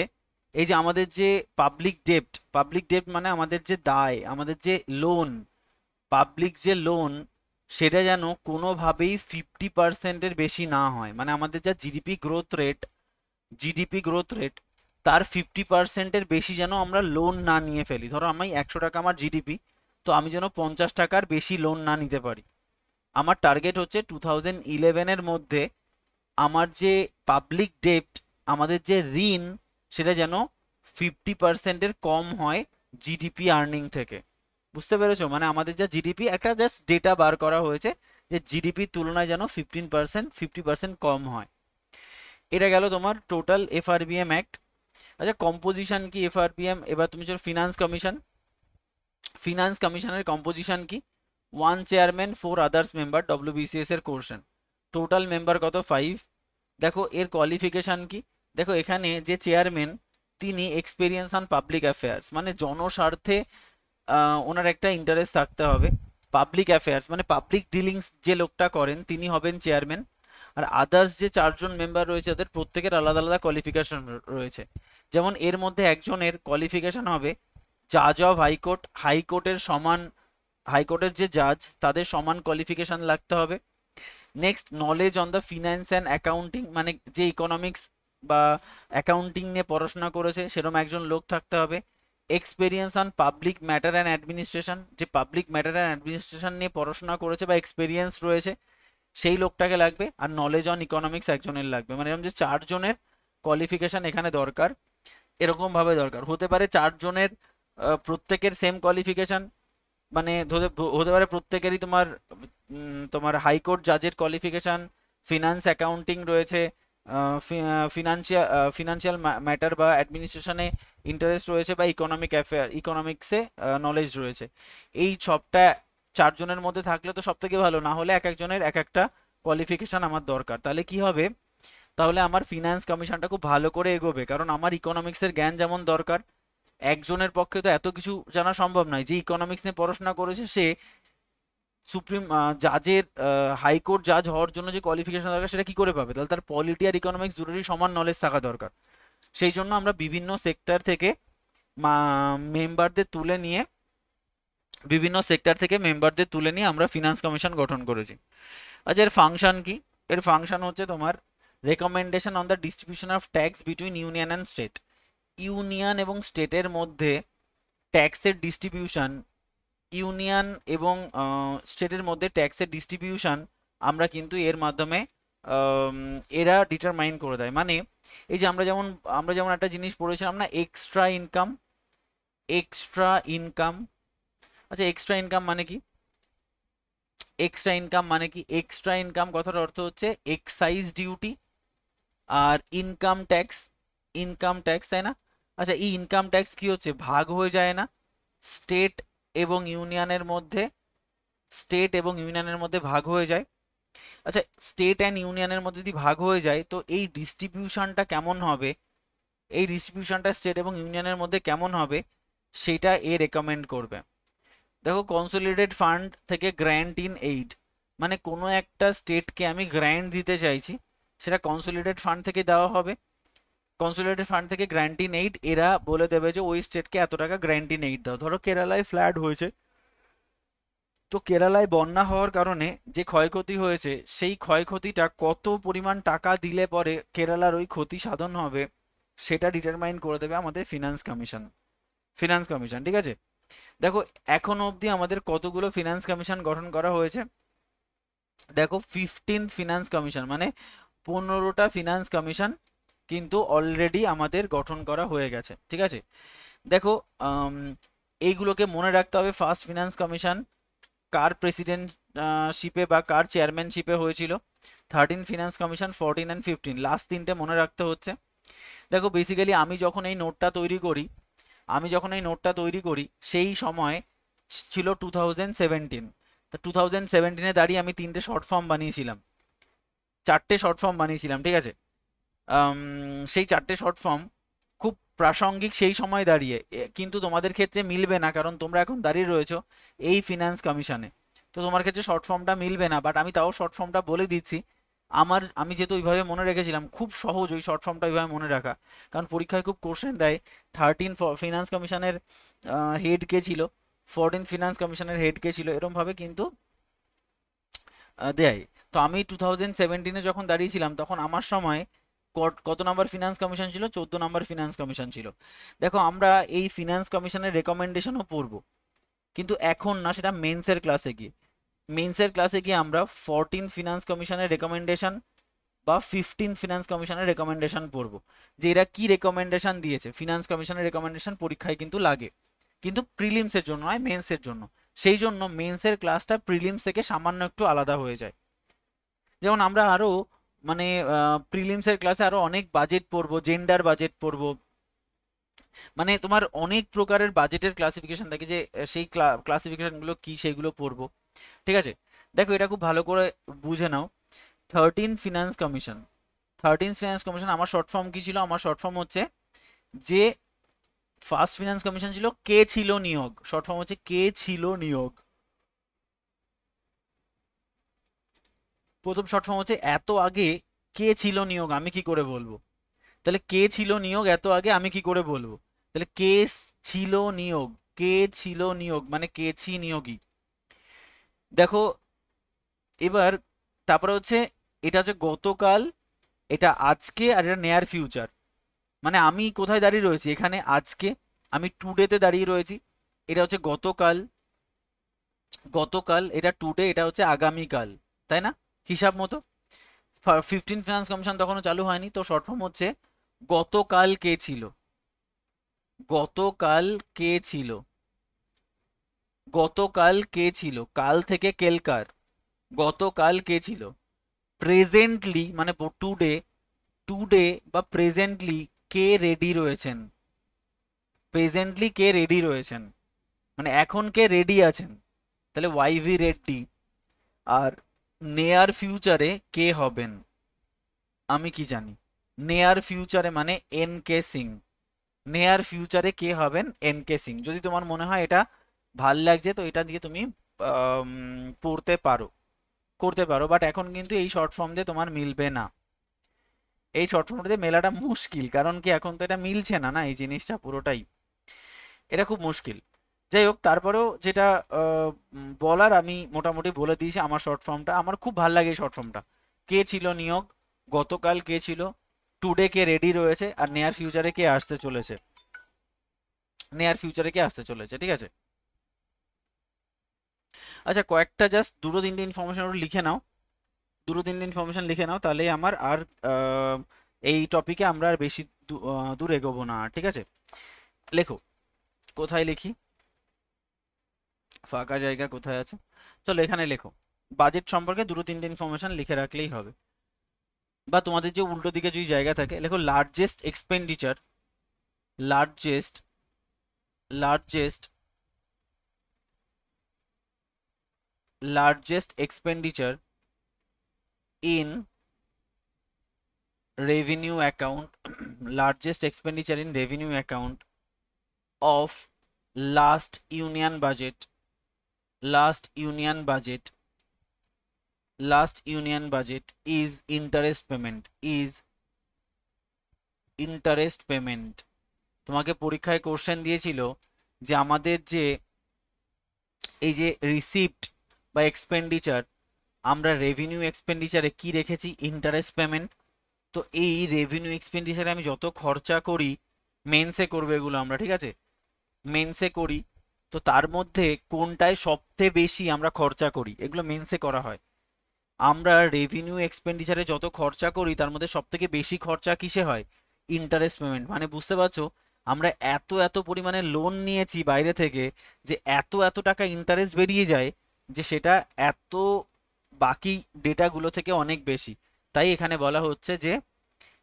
এই যে আমাদের যে পাবলিক ডেপ্ট মানে আমাদের যে দায়, আমাদের যে লোন, পাবলিক যে লোন, সেটা যেন কোনোভাবেই 50%-এর বেশি না হয়। মানে আমাদের যা জিডিপি গ্রোথ রেট তার 50%-এর বেশি যেন আমরা লোন না নিয়ে ফেলি। ধরো আমি 100 টাকা আমার জিডিপি, তো আমি যেন 50 টাকার বেশি লোন না নিতে পারি। আমার টার্গেট হচ্ছে 2011-এর মধ্যে আমার যে পাবলিক ডেপ্ট, আমাদের যে ঋণ, সেটা যেন 50%-এর কম হয় জিডিপি আর্নিং থেকে। বুঝতে পেরেছো? মানে আমাদের যা জিডিপি, একটা জাস্ট ডেটা বার করা হয়েছে যে জিডিপির তুলনায় যেন 50% কম হয়। এটা গেল তোমার টোটাল এফআরবিএম অ্যাক্ট। আচ্ছা, কম্পোজিশন কি এফআরবিএম? এবার তুমি চলো ফিনান্স কমিশন। ফিনান্স কমিশনের কম্পোজিশন কি? 1 চেয়ারম্যান 4 আদার্স মেম্বার, ডব্লিউবিসিএস এর কোর্শন। টোটাল মেম্বার কত? 5। দেখো এর কোয়ালিফিকেশন কি? দেখো এখানে যে চেয়ারম্যান, তিনি এক্সপিরিয়েন্স অন পাবলিক অ্যাফেয়ার্স, মানে জনস্বার্থে ওনার একটা ইন্টারেস্ট থাকতে হবে। পাবলিক অ্যাফেয়ার্স মানে পাবলিক ডিলিংস যে লোকটা করেন তিনি হবেন চেয়ারম্যান। আর আদার্স যে 4জন মেম্বার রয়েছে তাদের প্রত্যেকের আলাদা আলাদা কোয়ালিফিকেশন রয়েছে। যেমন এর মধ্যে একজনের কোয়ালিফিকেশন হবে জাজ অফ হাইকোর্ট, হাইকোর্টের সমান, হাইকোর্টের যে জাজ তাদের সমান কোয়ালিফিকেশন লাগতে হবে। Next, knowledge on the finance and accounting, মানে যে ইকোনমিক্স বা অ্যাকাউন্টিং নিয়ে পড়াশোনা করেছে সেরকম একজন লোক থাকতে হবে। Experience on public matter and administration, যে পাবলিক ম্যাটার অ্যান্ড অ্যাডমিনিস্ট্রেশন নিয়ে পড়াশোনা করেছে বা এক্সপেরিয়েন্স রয়েছে সেই লোকটাকে লাগবে। আর নলেজ অন ইকোনমিক্স একজনের লাগবে। মানে এরকম যে 4জনের কোয়ালিফিকেশন এখানে দরকার, এরকম ভাবে দরকার হতে পারে। 4জনের প্রত্যেকের সেম কোয়ালিফিকেশন, মানে হতে পারে প্রত্যেকেরই তোমার তোমার হাইকোর্ট জাজের কোয়ালিফিকেশন, ফিনান্স অ্যাকাউন্টিং রয়েছে, ফিনান্সিয়াল ম্যাটার বা অ্যাডমিনিস্ট্রেশনে ইন্টারেস্ট রয়েছে, বা ইকোনমিক অ্যাফেয়ার, ইকোনমিক্সে নলেজ রয়েছে। এই সবটা 4জনের মধ্যে থাকলে তো সব থেকে ভালো, না হলে এক একজনের এক একটা কোয়ালিফিকেশন আমার দরকার। তাহলে কি হবে? তাহলে আমার ফিনান্স কমিশনটা খুব ভালো করে এগোবে, কারণ আমার ইকোনমিক্সের জ্ঞান যেমন দরকার, একজনের পক্ষে তো এত কিছু জানা সম্ভব নয়। যে ইকোনমিক্স নিয়ে পড়াশোনা করেছে সে সুপ্রিম জাজের, হাইকোর্ট জাজ হওয়ার জন্য যে কোয়ালিফিকেশন দরকার সেটা কি করে পাবে? তাহলে তার পলিটি আর ইকোনমিক্স দুটোরই সমান নলেজ থাকা দরকার। সেই জন্য আমরা বিভিন্ন সেক্টর থেকে মেম্বারদের তুলে নিয়ে, বিভিন্ন সেক্টর থেকে মেম্বারদের তুলে নিয়ে আমরা ফিনান্স কমিশন গঠন করেছি। আচ্ছা, এর ফাংশন কি? এর ফাংশন হচ্ছে তোমার recommendation on the distribution of tax between union and state. Union এবং স্টেটের মধ্যে ট্যাক্সের ডিস্ট্রিবিউশন, ইউনিয়ন এবং স্টেটের মধ্যে ট্যাক্সের ডিস্ট্রিবিউশন আমরা কিন্তু এর মাধ্যমে এরা ডিটারমাইন করে দেয়। মানে এই যে আমরা যেমন একটা জিনিস পড়েছিলাম না, এক্সট্রা ইনকাম। এক্সট্রা ইনকাম, আচ্ছা এক্সট্রা ইনকাম মানে কি? এক্সট্রা ইনকাম মানে কি? এক্সট্রা ইনকাম কথার অর্থ হচ্ছে এক্সাইজ ডিউটি আর ইনকাম ট্যাক্স। ইনকাম ট্যাক্স, তাই না? আচ্ছা, এই ইনকাম ট্যাক্স কি হচ্ছে? ভাগ হয়ে যায় না স্টেট এবং ইউনিয়নের মধ্যে? স্টেট এবং ইউনিয়নের মধ্যে ভাগ হয়ে যায়। আচ্ছা, স্টেট অ্যান্ড ইউনিয়নের মধ্যে যদি ভাগ হয়ে যায় তো এই ডিস্ট্রিবিউশনটা কেমন হবে? এই ডিস্ট্রিবিউশনটা স্টেট এবং ইউনিয়নের মধ্যে কেমন হবে সেটা এ রেকমেন্ড করবে। দেখো, কনসোলিডেটেড ফান্ড থেকে গ্র্যান্ট ইন এইড, মানে কোনো একটা স্টেটকে আমি গ্র্যান্ট দিতে চাইছি, সেটা কনসোলিডেটেড ফান্ড থেকে দেওয়া হবে। কনসোলিডেটেড ফান্ড থেকে গ্র্যান্ট ইন এইড, এরা বলে দেবে যে ওই স্টেটকে এত টাকা গ্র্যান্ট ইন এইড দাও। ধরো কেরালায় ফ্লাড হয়েছে, তো কেরালায় বন্যা হওয়ার কারণে যে ক্ষয়ক্ষতি হয়েছে সেই ক্ষয়ক্ষতিটা কত পরিমাণ টাকা দিলে পরে কেরালার ওই ক্ষতি সাধন হবে সেটা ডিটারমাইন করে দেবে আমাদের ফিনান্স কমিশন। ফিনান্স কমিশন, ঠিক আছে? দেখো, এখনো অবধি আমাদের কতগুলো ফিনান্স কমিশন গঠন করা হয়েছে? দেখো, 15th ফিনান্স কমিশন, মানে 15টা ফিনান্স কমিশন কিন্তু অলরেডি আমাদের গঠন করা হয়ে গেছে, ঠিক আছে? দেখো, এইগুলোকে মনে রাখতে হবে। ফার্স্ট ফিনান্স কমিশন কার প্রেসিডেন্টশিপে বা কার চেয়ারম্যানশিপে হয়েছিল? 13 ফিনান্স কমিশন, 14 অ্যান্ড 15, লাস্ট তিনটে মনে রাখতে হচ্ছে। দেখো, বেসিক্যালি আমি যখন এই নোটটা তৈরি করি সেই সময় ছিল 2017। তা 2017-এ দাঁড়িয়ে আমি 3টে শর্ট ফর্ম বানিয়েছিলাম, 4টে শর্ট ফর্ম বানিয়েছিলাম, ঠিক আছে? সেই 4টে শর্ট ফর্ম খুব প্রাসঙ্গিক সেই সময় দাঁড়িয়ে, কিন্তু তোমাদের ক্ষেত্রে মিলবে না কারণ তোমরা এখন দাঁড়িয়ে রয়েছো এই ফিনান্স কমিশনে। তো তোমার ক্ষেত্রে শর্ট ফর্মটা মিলবে না, বাট আমি তাও শর্ট ফর্মটা বলে দিচ্ছি। আমি যেহেতু ওইভাবে মনে রেখেছিলাম, খুব সহজ ওই শর্ট ফর্মটা ওইভাবে মনে রাখা, কারণ পরীক্ষায় খুব কোশ্চেন দেয়। 13 ফিনান্স কমিশনের হেড কে ছিল, 14 ফিনান্স কমিশনের হেড কে ছিল, এরকম ভাবে কিন্তু দেয়। তো আমি 2017-এ যখন দাঁড়িয়েছিলাম তখন আমার সময় কত নাম্বার ফিনান্স কমিশন ছিল? 14 নাম্বার ফিনান্স কমিশন ছিল। দেখো, আমরা এই ফিনান্স কমিশনের রেকমেন্ডেশনও পড়বো, কিন্তু এখন না, সেটা মেন্সের ক্লাসে গিয়ে। মেন্সের ক্লাসে গিয়ে আমরা 14 ফিনান্স কমিশনের রেকমেন্ডেশন বা 15 ফিনান্স কমিশনের রেকমেন্ডেশন পড়বো, যে এরা কি রেকমেন্ডেশন দিয়েছে। ফিনান্স কমিশনের রেকমেন্ডেশন পরীক্ষায় কিন্তু লাগে, কিন্তু প্রিলিমসের জন্য নয়, মেন্সের জন্য। সেই জন্য মেন্সের ক্লাসটা প্রিলিমস থেকে সামান্য একটু আলাদা হয়ে যায়। যেমন আমরা আরো মানে প্রিলিমসের ক্লাসে আরো অনেক বাজেট পড়বো, জেন্ডার বাজেট পড়বো, মানে তোমার অনেক প্রকারের বাজেটের ক্লাসিফিকেশন থাকে, যে সেই ক্লাসিফিকেশনগুলো কি সেগুলো পড়বো। ঠিক আছে, দেখো এটা খুব ভালো করে বুঝে নাও। 13 ফিনান্স কমিশন আমার শর্ট ফর্ম কি ছিল? আমার শর্ট ফর্ম হচ্ছে যে ফার্স্ট ফিনান্স কমিশন ছিল কে ছিল নিয়োগ, শর্ট ফর্ম হচ্ছে কে ছিল নিয়োগ। প্রথম শর্ট ফর্ম হচ্ছে এত আগে কে ছিল নিয়োগ আমি কি করে বলবো? তাহলে কে ছিল নিয়োগ এত আগে আমি কি করে বলবো? তাহলে কে ছিল নিয়োগ, কে ছিল নিয়োগ মানে কে ছি নিয়োগী। দেখো এবার তারপরে হচ্ছে এটা হচ্ছে গতকাল, এটা আজকে, আর এটা নেয়ার ফিউচার। মানে আমি কোথায় দাঁড়িয়ে রয়েছি? এখানে আজকে, আমি টুডেতে দাঁড়িয়ে রয়েছি। এটা হচ্ছে গতকাল, গতকাল এটা টুডে, এটা হচ্ছে আগামীকাল, তাই না? হিসাব মতো 15 ফিনান্স কমিশন তখনও চালু হয়নি, তো শর্ট ফর্ম হচ্ছে গতকাল কে ছিল, গতকাল কে ছিল, গতকাল কে ছিল, কাল থেকে কেলকার, গতকাল কে ছিল। প্রেজেন্টলি মানে টুডে, টুডে বা প্রেজেন্টলি কে রেডি রয়েছেন, প্রেজেন্টলি কে রেডি রয়েছেন মানে এখন কে রেডি আছেন, তাহলে ওয়াইভি রেডি। আর নেয়ার ফিউচারে কে হবেন আমি কি জানি? নেয়ার ফিউচারে মানে এন কে সিং, নেয়ার ফিউচারে কে হবেন এন কে সিং। যদি তোমার মনে হয় এটা ভাল লাগছে তো এটা দিয়ে তুমি আম, পড়তে পারো, করতে পারো, বাট এখন কিন্তু এই শর্ট ফর্ম দিয়ে তোমার মিলবে না। এই শর্ট ফর্ম দিয়ে মেলাটা মুশকিল, কারণ কি এখন তো এটা মিলছে না, না এই জিনিসটা পুরোটাই, এটা খুব মুশকিল। যাই হোক, তারপরেও যেটা বলার আমি মোটামুটি বলে দিয়েছি। আমার শর্ট ফর্মটা আমার খুব ভালো লাগে, এই শর্ট ফর্মটা। কে ছিল নিয়োগ, গতকাল কে ছিল, টুডে কে রেডি রয়েছে, আর নেয়ার ফিউচারে কে আসতে চলেছে, নেয়ার ফিউচারে কে আসতে চলেছে। ঠিক আছে, আচ্ছা কয়েকটা জাস্ট দুটো তিনটে ইনফরমেশন লিখে নাও, দুটো তিনটে ইনফরমেশন লিখে নাও, তাহলে আমার আর এই টপিকে আমরা আর বেশি দূর এগোবো না। ঠিক আছে, লেখো, কোথায় লিখি? ফাঁকা জায়গা কোথায় আছে? চলো এখানে লেখো। বাজেট সম্পর্কে দুটো তিনটে ইনফরমেশন লিখে রাখলেই হবে। বা তোমাদের যে উল্টো দিকে যদি জায়গা থাকে, লেখো largest expenditure, largest, largest, largest expenditure in revenue account, largest expenditure in revenue account of last union budget, last union budget, last union budget is interest payment, is interest payment. তোমাকে পরীক্ষায় কোশ্চেন দিয়েছিল যে আমাদের যে এই যে receipt বা expenditure, আমরা রেভিনিউ এক্সপেন্ডিচারে কি রেখেছি? Interest payment. তো এই রেভিনিউ এক্সপেন্ডিচারে আমি যত খরচা করি, মেন্সে করবে এগুলো আমরা, ঠিক আছে, মেন্সে করি, তো তার মধ্যে কোনটায় সবচেয়ে বেশি আমরা খরচা করি, এগুলো মেন্সে করা হয়। আমরা রেভিনিউ এক্সপেন্ডিচারে যত খরচা করি তার মধ্যে সব থেকে বেশি খরচা কিসে হয়? Interest payment. মানে বুঝতে পারছো, আমরা এত এত পরিমাণে লোন নিয়েছি বাইরে থেকে, যে এত এত টাকা ইন্টারেস্ট বেরিয়ে যায়, যে সেটা এত বাকি ডেটাগুলো থেকে অনেক বেশি। তাই এখানে বলা হচ্ছে যে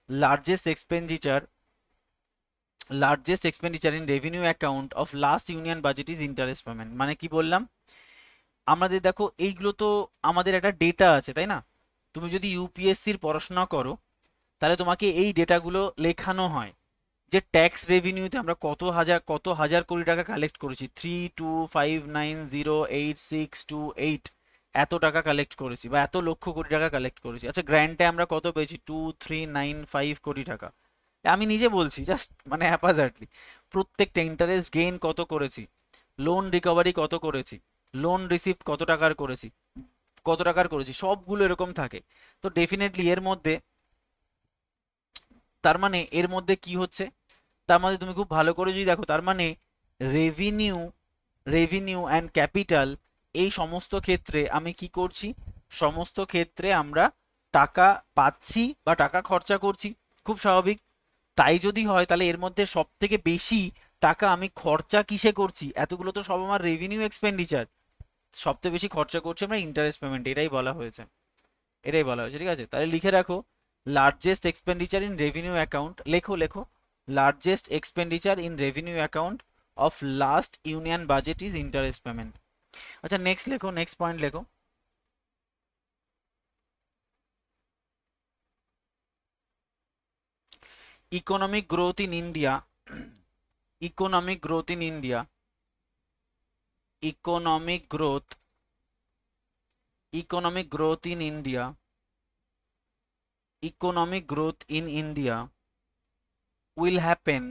largest expenditure, largest expenditure in revenue account of last union budget is interest payment. মানে কি বললাম? আমাদের দেখো এইগুলো তো আমাদের একটা ডেটা আছে, তাই না? তুমি যদি ইউপিএসসির পড়াশোনা করো তাহলে তোমাকে এই ডেটাগুলো লেখানো হয়, যে ট্যাক্স রেভিনিউতে আমরা কত হাজার কোটি টাকা কালেক্ট করেছি, 325908628, এত টাকা কালেক্ট করেছি, বা এত লক্ষ কোটি টাকা কালেক্ট করেছি। আচ্ছা গ্র্যান্টে আমরা কত পেয়েছি? 2395 কোটি টাকা। আমি নিজে বলছি জাস্ট মানে হ্যাপাজার্টলি। প্রত্যেকটা ইন্টারেস্ট গেইন কত করেছি, লোন রিকভারি কত করেছি, লোন রিসিপ্ট কত টাকার করেছি, কত টাকার করেছি, সবগুলো এরকম থাকে। তো ডেফিনেটলি এর মধ্যে, তার মানে এর মধ্যে কি হচ্ছে, তার মধ্যে তুমি খুব ভালো করে যদি দেখো, তার মানে রেভিনিউ, রেভিনিউ অ্যান্ড ক্যাপিটাল, এই সমস্ত ক্ষেত্রে আমি কি করছি? সমস্ত ক্ষেত্রে আমরা টাকা পাচ্ছি বা টাকা খরচা করছি, খুব স্বাভাবিক। তাই যদি হয় তাহলে এর মধ্যে সব থেকে বেশি টাকা আমি খরচা কিসে করছি? এতগুলো তো সব আমার রেভিনিউ এক্সপেন্ডিচার, সবথেকে বেশি খরচা করছি আমরা ইন্টারেস্ট পেমেন্ট, এটাই বলা হয়েছে, এটাই বলা হয়েছে। ঠিক আছে, তাহলে লিখে রাখো largest expenditure in revenue account, লেখো লেখো largest expenditure in revenue account of last union budget is interest payment. আচ্ছা নেক্সট লেখো, নেক্সট পয়েন্ট লেখো। Economic growth in India, economic growth in India, economic growth, economic growth in India, economic growth in India will happen,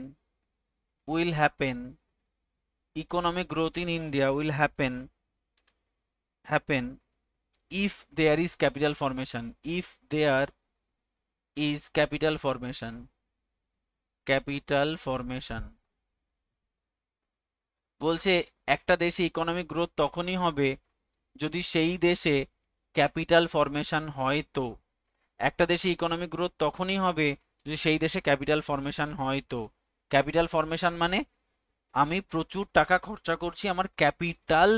will happen, economic growth in India will happen if there is capital formation, if there is capital formation, capital formation। বলছে একটা দেশে economic growth তখনই হবে যদি সেই দেশে capital formation হয়। তো একটা দেশে ইকোনমিক গ্রোথ তখনই হবে যদি সেই দেশে ক্যাপিটাল ফরমেশন হয়। তো ক্যাপিটাল ফরমেশন মানে আমি প্রচুর টাকা খরচা করছি আমার ক্যাপিটাল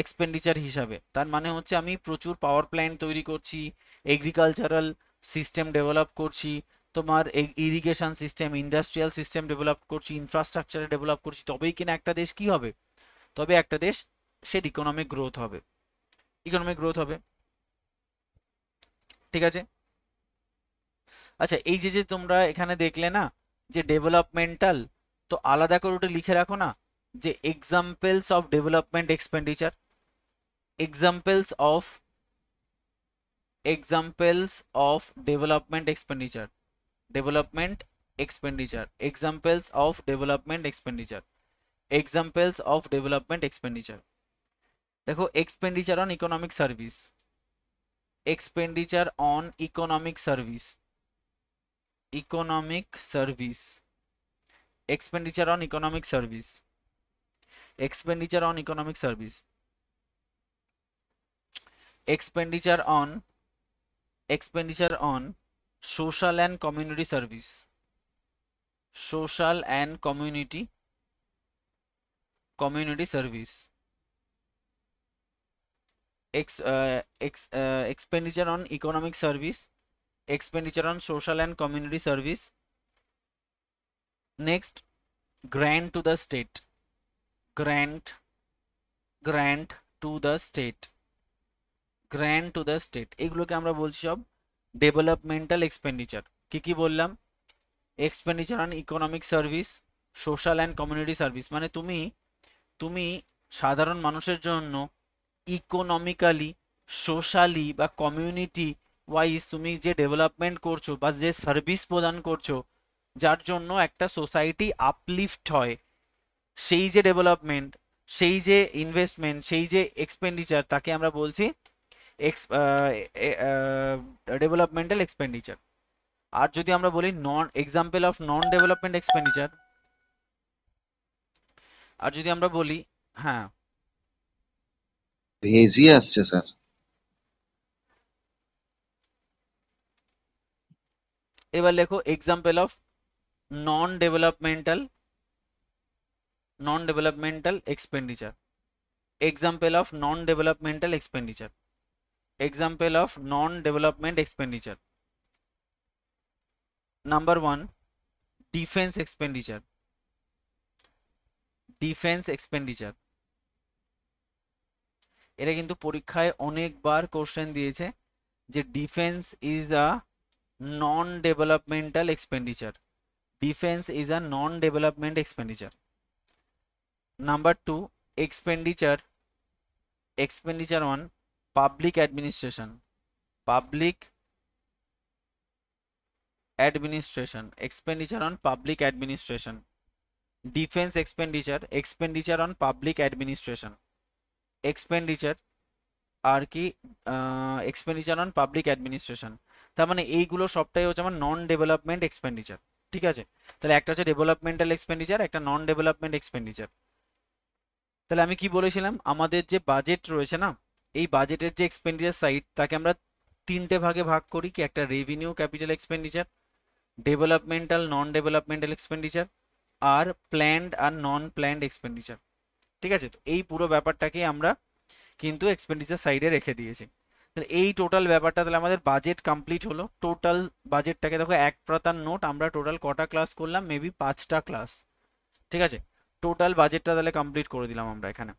এক্সপেন্ডিচার হিসাবে, তার মানে হচ্ছে আমি প্রচুর পাওয়ার প্ল্যান্ট তৈরি করছি, এগ্রিকালচারাল সিস্টেম ডেভেলপ করছি, তোমার irrigation system, industrial system develop করছি, ইনফ্রাস্ট্রাকচারে ডেভেলপ করছি, তবেই কিনা একটা দেশ কি হবে? তবে একটা দেশ সে ইকোনমিক গ্রোথ হবে, ইকোনমিক গ্রোথ হবে। ঠিক আছে, আচ্ছা এই যে যে তোমরা এখানে দেখলে না যে ডেভেলপমেন্টাল, তো আলাদা করে ওটা লিখে রাখো না যে examples of development expenditure, examples of, examples of development expenditure, development expenditure, examples of development expenditure, examples of development expenditure. দেখো expenditure on economic service, expenditure on economic service, economic service, expenditure on economic service, expenditure on economic service, expenditure on, expenditure on social and community service, social and community, community service, expenditure on economic service, expenditure on social and community service। Next, grant to the state, grant, grant to the state, grant to the state, এগুলোকে আমরা বলছি সব developmental expenditure. কি কি বললাম? Expenditure on economic service, social and community service, মানে তুমি তুমি সাধারণ মানুষের জন্য ইকোনমিক্যালি, সোশ্যালি বা কমিউনিটি ওয়াইজ তুমি যে ডেভেলপমেন্ট করছো বা যে সার্ভিস প্রদান করছো, যার জন্য একটা সোসাইটি আপলিফট হয়, সেই যে ডেভেলপমেন্ট, সেই যে ইনভেস্টমেন্ট, সেই যে এক্সপেন্ডিচার, তাকে আমরা বলছি ডেভেলপমেন্টাল এক্সপেন্ডিচার। আর যদি আমরা বলি non example of non development expenditure, আর যদি আমরা বলি, হ্যাঁ ভেজিয়ে আসছে স্যার। এবার লেখো example of non developmental, non developmental expenditure, example of non developmental expenditure, example of non development expenditure. Number 1, defence expenditure, defence expenditure. এটা কিন্তু পরীক্ষায় অনেকবার কোশ্চেন দিয়েছে যে defence is a non developmental expenditure, defence is a non development expenditure. Number 2, expenditure, expenditure on public administration, public administration, expenditure on public administration, defense expenditure, expenditure on public administration, expenditure আর কি expenditure on public administration। তার মানে এইগুলো সবটাই হচ্ছে আমার নন development expenditure. ঠিক আছে, তাহলে একটা হচ্ছে ডেভেলপমেন্টাল এক্সপেন্ডিচার, একটা নন ডেভেলপমেন্ট এক্সপেন্ডিচার। তাহলে আমি কি বলেছিলাম, আমাদের যে বাজেট রয়েছে না, এই বাজেটের যে এক্সপেন্ডিচার সাইড, তাকে আমরা তিনটে ভাগে ভাগ করি, কি একটা revenue capital expenditure, developmental non developmental expenditure, আর প্ল্যান্ড আর নন প্ল্যান্ড এক্সপেন্ডিচার। ঠিক আছে, তো এই পুরো ব্যাপারটাকে আমরা কিন্তু এক্সপেন্ডিচার সাইডে রেখে দিয়েছি। তাহলে এই টোটাল ব্যাপারটা, তাহলে আমাদের বাজেট কমপ্লিট হলো। টোটাল বাজেটটাকে দেখো, এক পাতার নোট, আমরা টোটাল কটা ক্লাস করলাম, মেবি 5টা ক্লাস। ঠিক আছে, টোটাল বাজেটটা তাহলে কমপ্লিট করে দিলাম আমরা এখানে।